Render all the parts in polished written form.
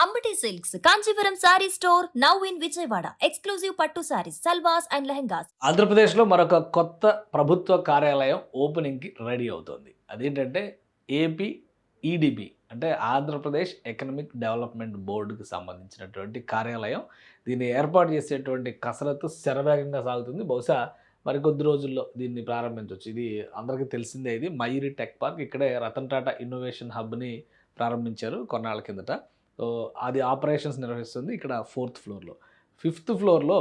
Ambati silks Kanchipuram sorry store now in Vijayawada. Exclusive పట్టు saris, సల్వాస్ and lehengas. ఆంధ్రప్రదేశ్లో మరొక కొత్త ప్రభుత్వ కార్యాలయం ఓపెనింగ్‌కి రెడీ అవుతోంది. అదేంటంటే ఏపీ ఈడీబీ అంటే ఆంధ్రప్రదేశ్ ఎకనామిక్ డెవలప్‌మెంట్ బోర్డ్‌కి సంబంధించినటువంటి కార్యాలయం. దీన్ని ఏర్పాటు చేసేటువంటి కసరత్తు శరవేగంగా సాగుతుంది. బహుశా మరికొద్ది రోజుల్లో దీన్ని ప్రారంభించొచ్చు. ఇది అందరికీ తెలిసిందే ఇది. మయూరి టెక్ పార్క్ ఇక్కడే రతన్ టాటా ఇన్నోవేషన్ హబ్‌ని ప్రారంభించారు కొన్నాళ్ళ కిందట. సో, అది ఆపరేషన్స్ నిర్వహిస్తుంది ఇక్కడ 4థ్ ఫ్లోర్‌లో. 5థ్ ఫ్లోర్‌లో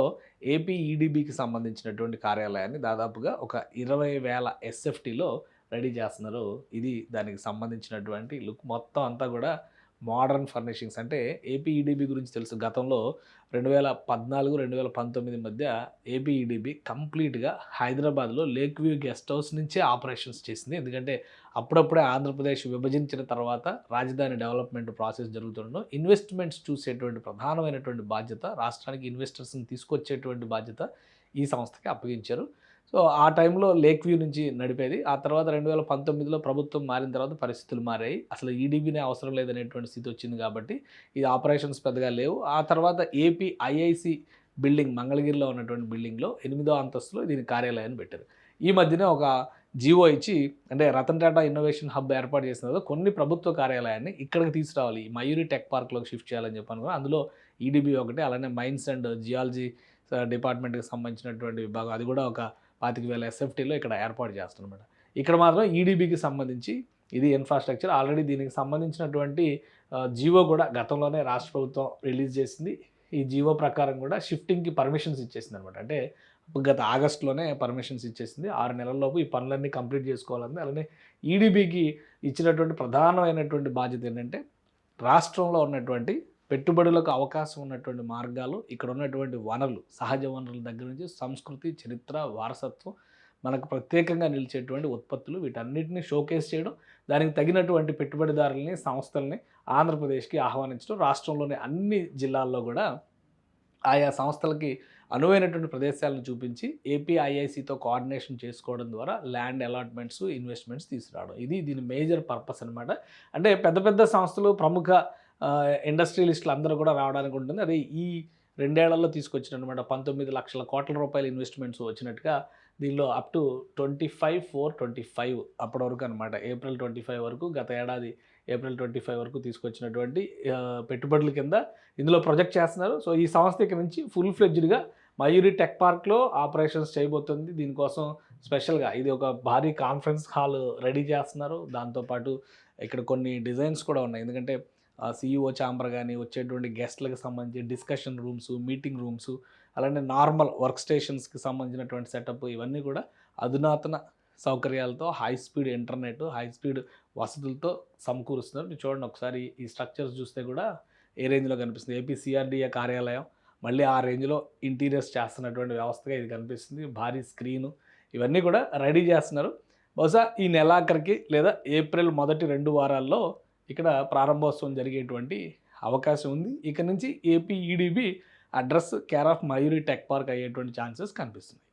ఏపీ ఈడీబీకి సంబంధించినటువంటి కార్యాలయాన్ని దాదాపుగా ఒక 20,000 ఎస్ఎఫ్టీలో రెడీ చేస్తున్నారు. ఇది దానికి సంబంధించినటువంటి లుక్ మొత్తం అంతా కూడా మోడర్న్ ఫర్నిషింగ్స్. అంటే ఏపీ ఈడీబీ గురించి తెలుసు. గతంలో 2014, 2019 మధ్య ఏపీ ఈడీబీ కంప్లీట్‌గా హైదరాబాద్‌లో లేక్ వ్యూ గెస్ట్ హౌస్ నుంచే ఆపరేషన్స్ చేసింది. ఎందుకంటే అప్పుడప్పుడే ఆంధ్రప్రదేశ్ విభజించిన తర్వాత రాజధాని డెవలప్‌మెంట్ ప్రాసెస్ జరుగుతుండడం, ఇన్వెస్ట్‌మెంట్స్ చూసేటువంటి ప్రధానమైనటువంటి బాధ్యత, రాష్ట్రానికి ఇన్వెస్టర్స్‌ని తీసుకొచ్చేటువంటి బాధ్యత ఈ సంస్థకి అప్పగించారు. సో, ఆ టైంలో లేక్ వ్యూ నుంచి నడిపేది. ఆ తర్వాత 2019లో ప్రభుత్వం మారిన తర్వాత పరిస్థితులు మారాయి. అసలు ఈడీబీనే అవసరం లేదనేటువంటి స్థితి వచ్చింది కాబట్టి, ఇది ఆపరేషన్స్ పెద్దగా లేవు. ఆ తర్వాత ఏపీ ఐఐసీ బిల్డింగ్ మంగళగిరిలో ఉన్నటువంటి బిల్డింగ్‌లో 8వ అంతస్తులో దీని కార్యాలయాన్ని పెట్టారు. ఈ మధ్యనే ఒక జీవో ఇచ్చి అంటే రతన్ టాటా ఇన్నోవేషన్ హబ్ ఏర్పాటు చేసిన తర్వాత కొన్ని ప్రభుత్వ కార్యాలయాన్ని ఇక్కడికి తీసుకురావాలి. ఈ మయూరి టెక్ పార్క్‌లోకి షిఫ్ట్ చేయాలని చెప్పి అందులో ఈడీబీ ఒకటి, అలానే మైన్స్ అండ్ జియాలజీ డిపార్ట్మెంట్‌కి సంబంధించినటువంటి విభాగం అది కూడా ఒక 25,000 ఎస్ఎఫ్టీలో ఇక్కడ ఏర్పాటు చేస్తారనమాట. ఇక్కడ మాత్రం ఈడీబీకి సంబంధించి ఇది ఇన్ఫ్రాస్ట్రక్చర్. ఆల్రెడీ దీనికి సంబంధించినటువంటి జీవో కూడా గతంలోనే రాష్ట్ర ప్రభుత్వం రిలీజ్ చేసింది. ఈ జీవో ప్రకారం కూడా షిఫ్టింగ్‌కి పర్మిషన్స్ ఇచ్చేసిందనమాట. అంటే గత ఆగస్టులోనే పర్మిషన్స్ ఇచ్చేసింది. 6 నెలల్లోపు ఈ పనులన్నీ కంప్లీట్ చేసుకోవాలని. అలానే ఈడీబీకి ఇచ్చినటువంటి ప్రధానమైనటువంటి బాధ్యత ఏంటంటే రాష్ట్రంలో ఉన్నటువంటి పెట్టుబడులకు అవకాశం ఉన్నటువంటి మార్గాలు, ఇక్కడ ఉన్నటువంటి వనరులు, సహజ వనరుల దగ్గర నుంచి సంస్కృతి, చరిత్ర, వారసత్వం, మనకు ప్రత్యేకంగా నిలిచేటువంటి ఉత్పత్తులు వీటన్నిటిని షోకేస్ చేయడం, దానికి తగినటువంటి పెట్టుబడిదారులని, సంస్థల్ని ఆంధ్రప్రదేశ్‌కి ఆహ్వానించడం, రాష్ట్రంలోని అన్ని జిల్లాల్లో కూడా ఆయా సంస్థలకి అనువైనటువంటి ప్రదేశాలను చూపించి ఏపీ ఐఐసీతో కోఆర్డినేషన్ చేసుకోవడం ద్వారా ల్యాండ్ అలాట్మెంట్స్, ఇన్వెస్ట్మెంట్స్ తీసుకురావడం. ఇది దీని మేజర్ పర్పస్ అనమాట. అంటే పెద్ద పెద్ద సంస్థలు, ప్రముఖ ఇండస్ట్రియలిస్టులు అందరూ కూడా రావడానికి ఉంటుంది. అది ఈ 2 ఏళ్లలో తీసుకొచ్చిననమాట. 19 లక్షల కోట్ల రూపాయల ఇన్వెస్ట్మెంట్స్ వచ్చినట్టుగా దీనిలో అప్ టు 25/4/25 అప్పటి వరకు అనమాట. ఏప్రిల్ 25 వరకు, గత ఏడాది ఏప్రిల్ 25 వరకు తీసుకొచ్చినటువంటి పెట్టుబడుల కింద ఇందులో ప్రొజెక్ట్ చేస్తున్నారు. సో, ఈ సంస్థ ఇక నుంచి ఫుల్ ఫ్లెడ్జ్డ్‌గా మయూరి టెక్ పార్క్‌లో ఆపరేషన్స్ చేయబోతుంది. దీనికోసం స్పెషల్‌గా ఇది ఒక భారీ కాన్ఫరెన్స్ హాల్ రెడీ చేస్తున్నారు. దాంతోపాటు ఇక్కడ కొన్ని డిజైన్స్ కూడా ఉన్నాయి. ఎందుకంటే సీఈఓ ఛాంబర్ గానీ, వచ్చేటువంటి గెస్ట్‌లకి సంబంధించి డిస్కషన్ రూమ్స్, మీటింగ్ రూమ్స్, అలానే నార్మల్ వర్క్ స్టేషన్స్‌కి సంబంధించినటువంటి సెటప్ ఇవన్నీ కూడా అధునాతన సౌకర్యాలతో, high speed internet, high speed వసతులతో సమకూరుస్తున్నారు. మీరు చూడండి ఒకసారి ఈ స్ట్రక్చర్స్ చూస్తే కూడా ఏ రేంజ్‌లో కనిపిస్తుంది. ఏపీ సీఆర్‌డీఏ కార్యాలయం మళ్ళీ ఆ రేంజ్‌లో ఇంటీరియర్స్ చేస్తున్నటువంటి వ్యవస్థగా ఇది కనిపిస్తుంది. భారీ స్క్రీను ఇవన్నీ కూడా రెడీ చేస్తున్నారు. బహుశా ఈ నెలాఖరికి లేదా ఏప్రిల్ మొదటి 2 వారాల్లో ఇక్కడ ప్రారంభోత్సవం జరిగేటువంటి అవకాశం ఉంది. ఇక నుంచి AP EDB address care of Mayuri tech park అయ్యేటువంటి ఛాన్సెస్ కనిపిస్తున్నాయి.